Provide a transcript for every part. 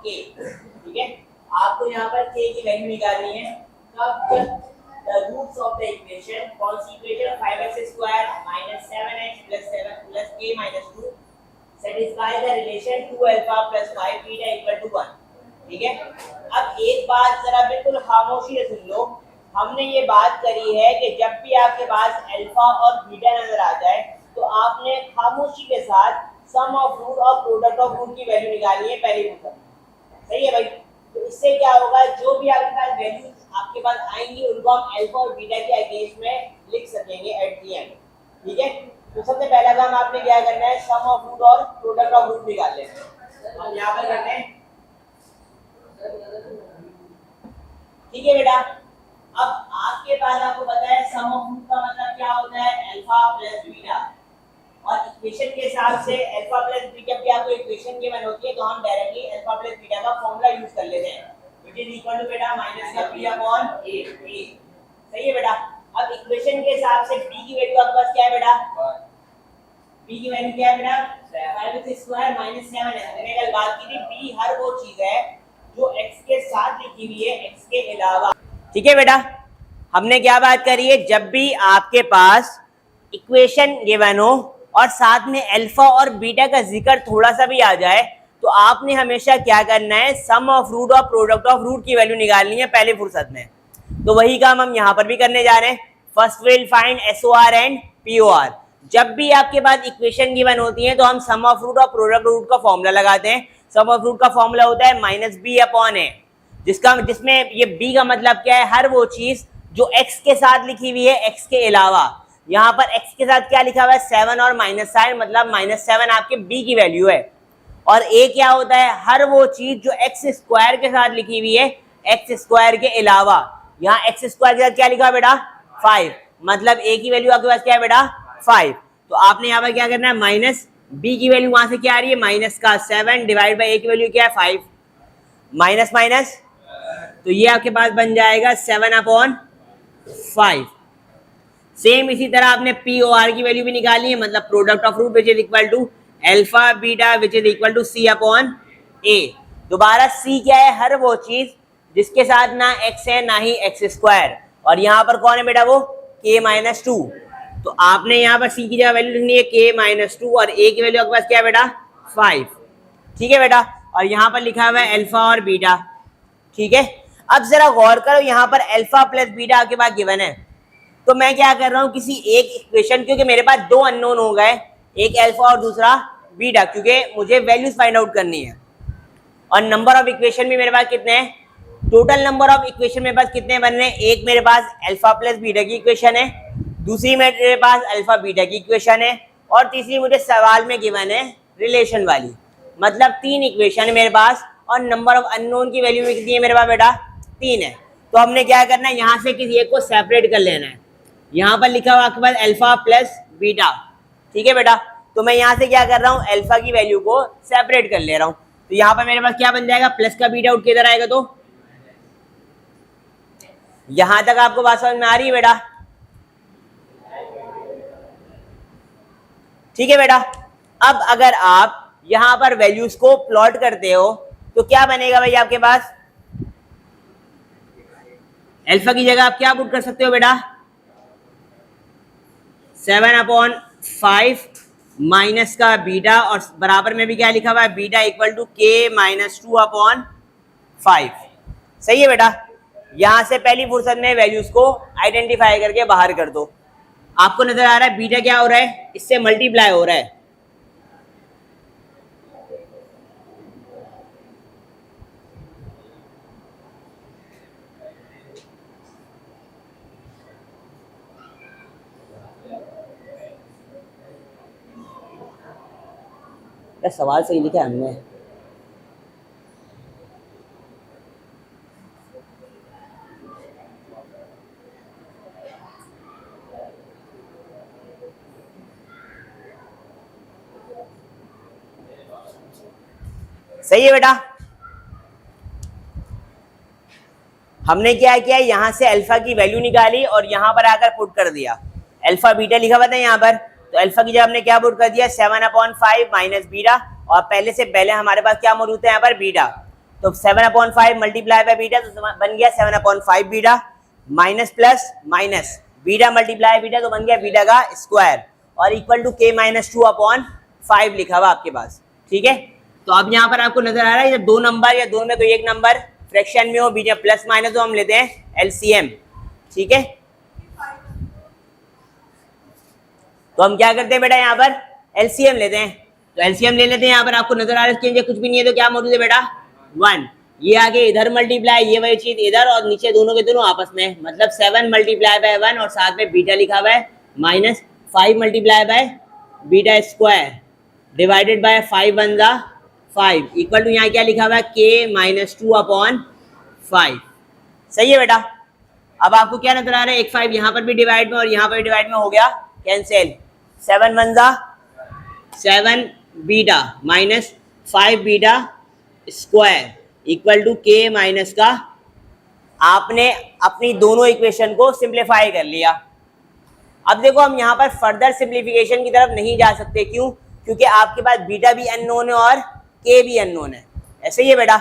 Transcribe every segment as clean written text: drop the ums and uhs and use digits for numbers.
के, ठीक है। आपको यहाँ पर के की वैल्यू निकालनी है कब, जब the roots of the equation, कौन सी equation, 5x square minus 7x plus 7 plus k minus 2 satisfy the relation 2 alpha plus 5 beta equal to 1, ठीक है। अब एक बात जरा बिल्कुल खामोशी से सुन लो, हमने ये बात करी है कि जब भी आपके पास अल्फा और बीटा नजर आ जाए तो आपने खामोशी के साथ सम ऑफ रूट और प्रोडक्ट ऑफ रूट की वैल्यू निकालनी है पहली रूट में, सही है भाई। तो इससे क्या होगा, जो भी आपके पास वैल्यूज आपके पास आएंगी उनको हम अल्फा और बीटा के अगेंस्ट में लिख सकेंगे एट द एंड, ठीक है। तो सबसे पहला काम आपने क्या करना है, सम ऑफ रूट और प्रोडक्ट ऑफ रूट निकाल लेना है। हम यहाँ पर करते हैं, ठीक है बेटा। अब आपके पास आपको पता है सम ऑफ रूट का मतलब क्या होता है, अल्फा प्लस बीटा, और इक्वेशन के हिसाब से अल्फा प्लस बीटा जब भी आपको इक्वेशन गिवन होती है तो हम डायरेक्टली अल्फा प्लस बीटा का फॉर्मूला यूज कर लेते हैं, व्हिच इज इक्वल टू बेटा माइनस का p अपॉन a, सही है बेटा। अब इक्वेशन के हिसाब से b की वैल्यू आपके पास क्या है बेटा, b की वैल्यू क्या है बेटा 5x स्क्वायर माइनस 7 है। मैंने कल बात की थी b हर वो चीज है जो x के साथ लिखी हुई है, x के अलावा, ठीक है बेटा। हमने क्या बात करी है, जब भी आपके पास इक्वेशन गिवन हो और साथ में अल्फा और बीटा का जिक्र थोड़ा सा भी आ जाए तो आपने हमेशा क्या करना है, सम ऑफ रूट और प्रोडक्ट ऑफ रूट की वैल्यू निकालनी है पहले फुर्सत में। तो वही काम हम यहाँ पर भी करने जा रहे हैं। First will find SOR and POR। जब भी आपके पास इक्वेशन गिवन होती है तो हम सम ऑफ रूट और प्रोडक्ट रूट का फॉर्मूला लगाते हैं। सम ऑफ रूट का फॉर्मूला होता है माइनस b अपॉन a, जिसमें ये b का मतलब क्या है, हर वो चीज जो x के साथ लिखी हुई है, x के अलावा। यहाँ पर x के साथ क्या लिखा हुआ है, 7 और माइनस साइन, मतलब -7 आपके b की वैल्यू है। और a क्या होता है, हर वो चीज जो x स्क्वायर के साथ लिखी हुई है, x स्क्वायर के अलावा। यहाँ x स्क्वायर के साथ क्या लिखा है बेटा 5, मतलब a की वैल्यू आपके पास क्या है बेटा 5। तो आपने यहाँ पर क्या करना है, माइनस b की वैल्यू वहां से क्या आ रही है, माइनस का 7 डिवाइड बाई a की वैल्यू क्या है 5, माइनस माइनस, तो ये आपके पास बन जाएगा 7 अपॉन 5। सेम इसी तरह आपने POR की वैल्यू भी निकाली है, मतलब product of root which is equal to alpha beta which is equal to c upon a। दोबारा c क्या है, हर वो चीज जिसके साथ ना x है ना ही x स्क्वायर, और यहाँ पर कौन है बेटा वो k माइनस 2। तो आपने यहाँ पर c की जगह वैल्यू लिखनी है k माइनस 2 और a की वैल्यू आपके पास क्या है बेटा 5, ठीक है बेटा। और यहाँ पर लिखा हुआ है अल्फा और बीटा, ठीक है। अब जरा गौर करो, यहाँ पर अल्फा प्लस बीटा आपके पास गिवन है, तो मैं क्या कर रहा हूँ, किसी एक इक्वेशन, क्योंकि मेरे पास दो अननोन हो गए, एक अल्फा और दूसरा बीटा, क्योंकि मुझे वैल्यूज फाइंड आउट करनी है। और नंबर ऑफ इक्वेशन भी मेरे पास कितने हैं, टोटल नंबर ऑफ इक्वेशन मेरे पास कितने बन रहे हैं, एक मेरे पास अल्फा प्लस बीटा की इक्वेशन है, दूसरी मेरे पास अल्फा बीटा की इक्वेशन है, और तीसरी मुझे सवाल में गिवन है रिलेशन वाली, मतलब 3 इक्वेशन है मेरे पास। और नंबर ऑफ अननोन की वैल्यू में कितनी है मेरे पास बेटा 3 है। तो हमने क्या करना है, यहाँ से किसी एक को सेपरेट कर लेना है। यहाँ पर लिखा हुआ आपके पास अल्फा प्लस बीटा, ठीक है बेटा। तो मैं यहाँ से क्या कर रहा हूँ, अल्फा की वैल्यू को सेपरेट कर ले रहा हूँ। तो यहाँ पर मेरे पास क्या बन जाएगा, प्लस का बीटा आउट किधर आएगा, तो यहां तक आपको बात समझ में आ रही है बेटा, ठीक है बेटा। अब अगर आप यहां पर वैल्यूज को प्लॉट करते हो तो क्या बनेगा भाई, आपके पास अल्फा की जगह आप क्या पुट कर सकते हो बेटा 7 अपॉन 5 माइनस का बीटा, और बराबर में भी क्या लिखा हुआ है, beta equal to k minus 2 upon 5, सही है बेटा। यहां से पहली फुर्सत में वैल्यूज को आइडेंटिफाई करके बाहर कर दो। आपको नजर आ रहा है बीटा क्या हो रहा है, इससे मल्टीप्लाई हो रहा है, सवाल सही लिखा है हमने। सही है बेटा। हमने क्या किया, यहां से अल्फा की वैल्यू निकाली और यहां पर आकर पुट कर दिया, अल्फा बीटा लिखा हुआ था यहाँ पर, तो अल्फा की जगह हमने क्या पुट कर दिया 7 अपॉन 5 माइनस बीटा, और पहले से पहले हमारे पास क्या मौजूद है यहाँ पर बीटा। तो 7/5 मल्टीप्लाई बाय बीटा तो बन गया 7/5 beta, minus plus minus beta multiply beta तो बन गया बीटा का स्क्वायर, और इक्वल टू k माइनस 2/5 लिखा हुआ आपके पास। ठीक है, तो अब यहाँ पर आपको नजर आ रहा है जब दो नंबर या दोनों में कोई एक नंबर फ्रैक्शन में हो, बीच में प्लस माइनस, तो हम लेते हैं एलसीएम। ठीक है, तो हम क्या करते हैं बेटा, यहाँ पर एलसीएम लेते हैं। तो एलसीएम ले लेते हैं, यहाँ पर आपको नजर आ रहा है कुछ भी नहीं है तो क्या मौजूद है बेटा 1, ये आगे इधर मल्टीप्लाई, ये वही चीज इधर, और नीचे दोनों के दोनों आपस में, मतलब 7 मल्टीप्लाई बाय 1 और साथ में बीटा लिखा हुआ है minus 5 multiply by beta square divided by 5 1 जा 5 इक्वल टू यहाँ क्या लिखा हुआ है k माइनस 2/5। सही है बेटा। अब आपको क्या नजर आ रहा है, एक 5 यहाँ पर भी डिवाइड में और यहाँ पर भी डिवाइड में हो गया कैंसिल, 7 1 जा 7 beta minus 5 beta square equal to k minus का, आपने अपनी दोनों इक्वेशन को सिंप्लीफाई कर लिया। अब देखो हम यहाँ पर फर्दर सिंप्लीफिकेशन की तरफ नहीं जा सकते, क्यों? क्योंकि आपके पास बीटा भी अननोन है और k भी अननोन है, ऐसे ही है बेटा।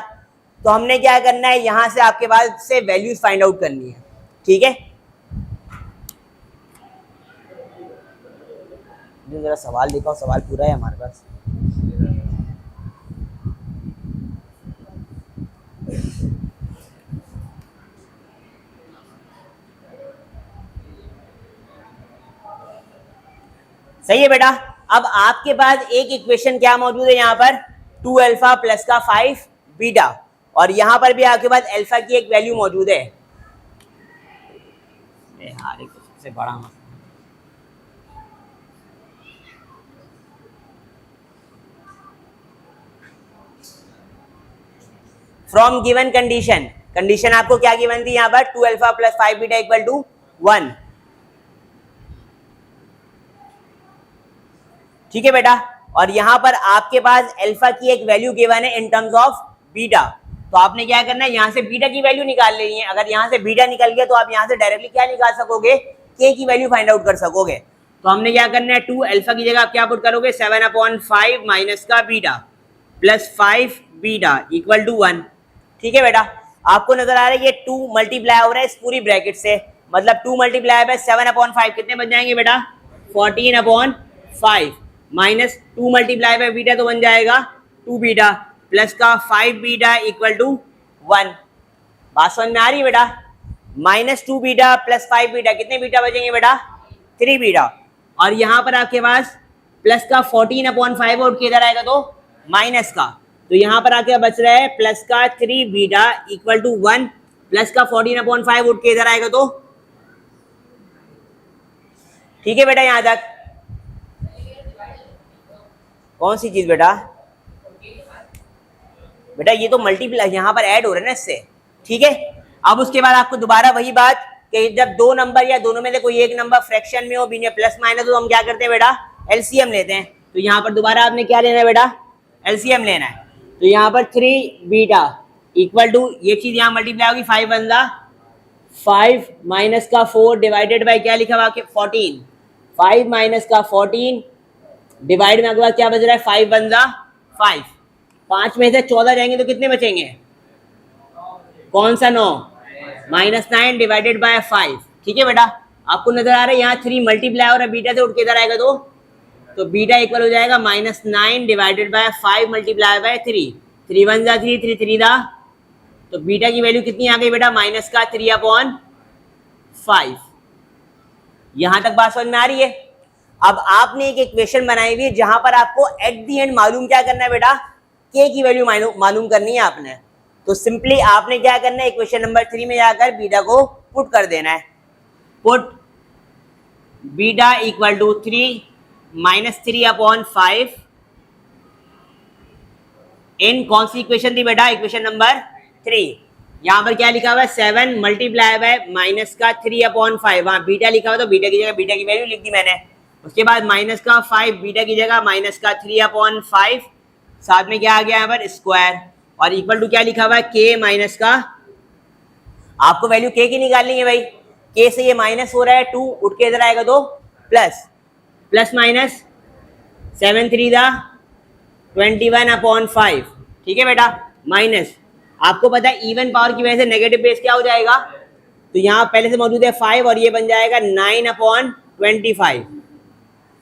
तो हमने क्या करना है, यहाँ से आपके पास से वैल्यूज फाइंड आउट करनी है। ठीक है, जरा सवाल लिखा, सवाल पूरा है हमारे पास। सही है बेटा। अब आपके पास एक इक्वेशन क्या मौजूद है यहाँ पर, 2 अल्फा प्लस का 5 बीटा, और यहाँ पर भी आपके पास अल्फा की एक वैल्यू मौजूद है। सबसे बड़ा फ्रॉम गिवन कंडीशन, कंडीशन आपको क्या गिवन थी यहाँ पर, 2 alpha plus 5 beta equal to 1। ठीक है बेटा, और यहाँ पर आपके पास अल्फा की एक वैल्यू गिवन है इन टर्म्स ऑफ बीटा। तो आपने क्या करना है, यहाँ से बीटा की वैल्यू निकाल लेनी है। अगर यहाँ से बीटा निकल गया तो आप यहाँ से डायरेक्टली क्या निकाल सकोगे, के की वैल्यू फाइंड आउट कर सकोगे। तो हमने क्या करना है, 2 अल्फा की जगह आप क्या पुट करोगे, 7/5 माइनस का beta plus 5 beta equal to 1। ठीक है बेटा, आपको नजर आ रहा है ये 2 मल्टीप्लाई हो रहा है इस पूरी ब्रैकेट से, मतलब 2 मल्टीप्लाई बाय 7/5 कितने बन जाएंगे बेटा, 14/5 माइनस 2 मल्टीप्लाई बाय बीटा तो बन जाएगा 2 बीटा प्लस का 5 बीटा इक्वल टू 1। बात समझ में आ रही है बेटा, माइनस 2 बीटा प्लस 5 बीटा, कितने बीटा बचेंगे बेटा, 3 बीटा, और यहाँ पर आपके पास प्लस का 14/5 और किधर आएगा तो माइनस का, तो यहाँ पर आके बच रहा है प्लस का 3 बीटा इक्वल टू 1 प्लस का 14/5 उठ के इधर आएगा तो। ठीक है बेटा, यहां तक कौन सी चीज बेटा, बेटा ये तो मल्टीप्लाई यहाँ पर ऐड हो रहा है ना इससे। ठीक है, अब उसके बाद आपको दोबारा वही बात कि जब दो नंबर या दोनों में से कोई एक नंबर फ्रैक्शन में हो, बीच में प्लस माइनस हो, तो हम क्या करते हैं बेटा, एलसीएम लेते हैं। तो यहाँ पर दोबारा आपने क्या लेना है बेटा, एलसीएम लेना है। तो यहाँ पर 3 बीटा इक्वल टू, ये चीज यहाँ मल्टीप्लाई होगी 5 1 जा 5 माइनस का 4 डिवाइडेड बाय क्या लिखा हुआ 14, 5 माइनस का 14 डिवाइड में आपके पास क्या बच रहा है, 5 1 जा 5, 5 में से 14 जाएंगे तो कितने बचेंगे, कौन सा 9, माइनस 9 डिवाइडेड बाय 5। ठीक है बेटा, आपको नजर आ रहा है यहाँ 3 मल्टीप्लाई और बीटा से उठ के इधर आएगा तो बीटा इक्वल हो जाएगा minus 9 divided by 5 multiply by 3, 3 1 जा 3, 3 3 जा, तो बीटा की वैल्यू कितनी आ गई बेटा, माइनस का 3/5। यहां तक बात समझ में आ रही है। अब आपने एक इक्वेशन बनाई हुई है जहां पर आपको एट दी एंड मालूम क्या करना है बेटा, के की वैल्यू मालूम करनी है आपने। तो सिंपली आपने क्या करना है, इक्वेशन नंबर 3 में जाकर बीटा को पुट कर देना है, put beta equal to 3 minus 3/5 in कौन सी इक्वेशन थी बेटा, इक्वेशन नंबर 3। यहां पर क्या लिखा हुआ है, 7 मल्टीप्लाई बाय माइनस का 3/5, वहां बीटा लिखा हुआ तो बीटा की जगह बीटा की वैल्यू लिख दी मैंने। उसके बाद माइनस का 5 बीटा की जगह माइनस का 3/5, साथ में क्या आ गया यहाँ पर स्क्वायर, और इक्वल टू क्या लिखा हुआ है, के माइनस का, आपको वैल्यू के की निकालनी है भाई, के से ये माइनस हो रहा है 2 उठ के इधर आएगा तो प्लस, प्लस माइनस 7 3 जा 21/5। ठीक है बेटा, माइनस आपको पता है इवन पावर की वजह से नेगेटिव बेस क्या हो जाएगा, तो यहाँ पहले से मौजूद है 5 और ये बन जाएगा 9/25,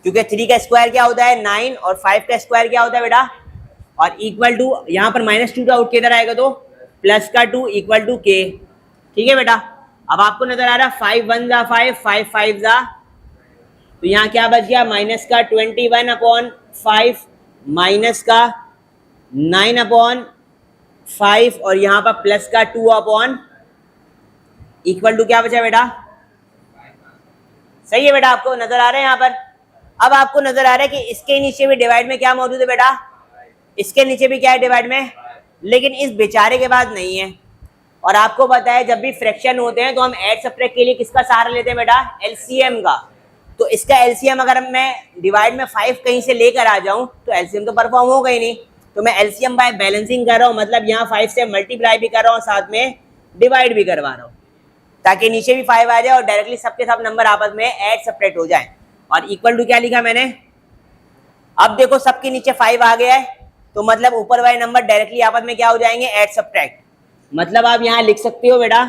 क्योंकि 3 का स्क्वायर क्या होता है 9 और 5 का स्क्वायर क्या होता है बेटा, और इक्वल टू यहाँ पर -2 का आउट किधर आएगा तो प्लस का 2 इक्वल टू के। ठीक है बेटा, अब आपको नजर आ रहा है 5 1 जा 5 5 5 जा, तो यहाँ क्या बच गया माइनस का 21/5 माइनस का 9/5 और यहाँ पर प्लस का 2 इक्वल टू क्या बचा बेटा, सही है बेटा, आपको नजर आ रहा है यहाँ पर। अब आपको नजर आ रहा है कि इसके नीचे भी डिवाइड में क्या मौजूद है बेटा, इसके नीचे भी क्या है डिवाइड में, लेकिन इस बेचारे के बाद नहीं है। और आपको पता है जब भी फ्रैक्शन होते हैं तो हम ऐड सब्ट्रैक्ट के लिए किसका सहारा लेते हैं बेटा, एलसीएम का। तो इसका एलसीएम अगर मैं डिवाइड में 5 कहीं से लेकर आ जाऊं तो एलसीएम तो परफॉर्म होगा ही नहीं, तो मैं एलसीएम बाय बैलेंसिंग कर रहा हूं, मतलब यहाँ 5 से मल्टीप्लाई भी कर रहा हूँ साथ में डिवाइड भी करवा रहा हूँ, ताकि नीचे भी 5 आ जाए और डायरेक्टली सबके सब नंबर आपस में ऐड सब्ट्रैक्ट हो जाए। और इक्वल टू क्या लिखा मैंने, अब देखो सबके नीचे 5 आ गया है, तो मतलब ऊपर वाले नंबर डायरेक्टली आपस में क्या हो जाएंगे, ऐड सब्ट्रैक्ट। मतलब आप यहां लिख सकते हो बेटा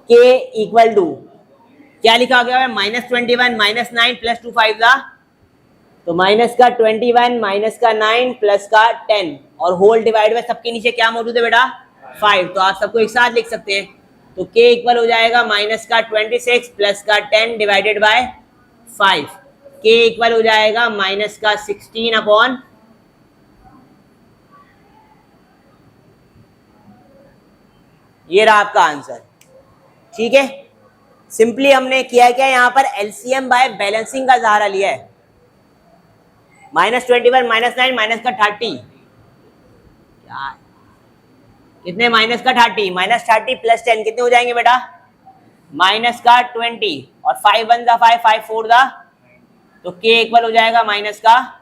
k इक्वल टू क्या लिखा गया है, -21 -9 प्लस 2 5 था, तो माइनस का 21 माइनस का 9 प्लस का 10 और होल डिवाइड में सबके नीचे क्या मौजूद है बेटा 5, तो आप सबको एक साथ लिख सकते हैं। तो k इक्वल हो जाएगा माइनस का 26 प्लस का 10 डिवाइडेड बाय 5, k इक्वल हो जाएगा माइनस का 16 ये रहा आपका आंसर। ठीक है, सिंपली हमने किया क्या यहाँ पर एलसीएम बाय बैलेंसिंग का सहारा लिया है। -21 -9 माइनस का 30 क्या कितने, माइनस का 30 -30 प्लस 10 कितने हो जाएंगे बेटा, माइनस का 20 और 5 1 जा 5 5 4 जा, तो k इक्वल हो जाएगा माइनस का,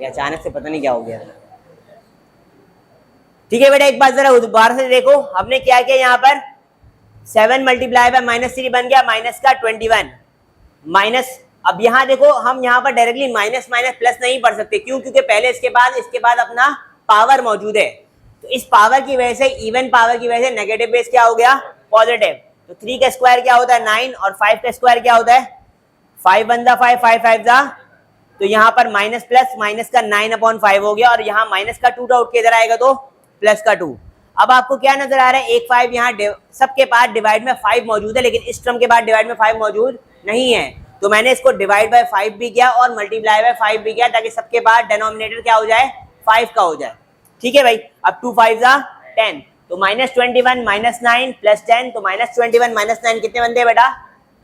ये अचानक से पता नहीं क्या हो गया। ठीक है बेटा, एक बार जरा दोबारा से देखो, हमने क्या किया यहाँ पर 7 मल्टीप्लाई बाय -3 बन गया माइनस का 21 माइनस, अब यहाँ देखो हम यहाँ पर डायरेक्टली माइनस माइनस प्लस नहीं पढ़ सकते, क्यों, क्योंकि पहले इसके बाद अपना पावर मौजूद है, तो इस पावर की वजह से इवन पावर की वजह से नेगेटिव बेस क्या हो गया पॉजिटिव, तो 3 का स्क्वायर क्या होता है 9 और 5 का स्क्वायर क्या होता है 5 1 जा 5 5 5 जा, तो यहाँ पर माइनस प्लस माइनस का 9/5 हो गया और यहाँ माइनस का 2 आउट किधर आएगा तो प्लस का 2। अब आपको क्या नजर आ रहा है, एक 5 यहाँ सबके पास डिवाइड में 5 मौजूद है, लेकिन इस टर्म के बाद डिवाइड में 5 मौजूद नहीं है, तो मैंने इसको डिवाइड बाय 5 भी किया और मल्टीप्लाई बाय 5 भी किया, ताकि सबके बाद डिनोमिनेटर क्या हो जाए 5 का हो जाए। ठीक है भाई, अब 2 5 जा 10, तो -21 -9 प्लस 10, तो -21 -9 कितने बनते हैं बेटा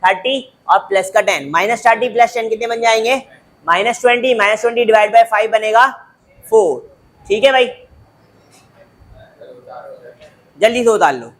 30 और प्लस का 10, -30 प्लस 10 कितने बन जाएंगे -20 डिवाइड बाय 5 बनेगा 4। ठीक है भाई, जल्दी से उतार लो।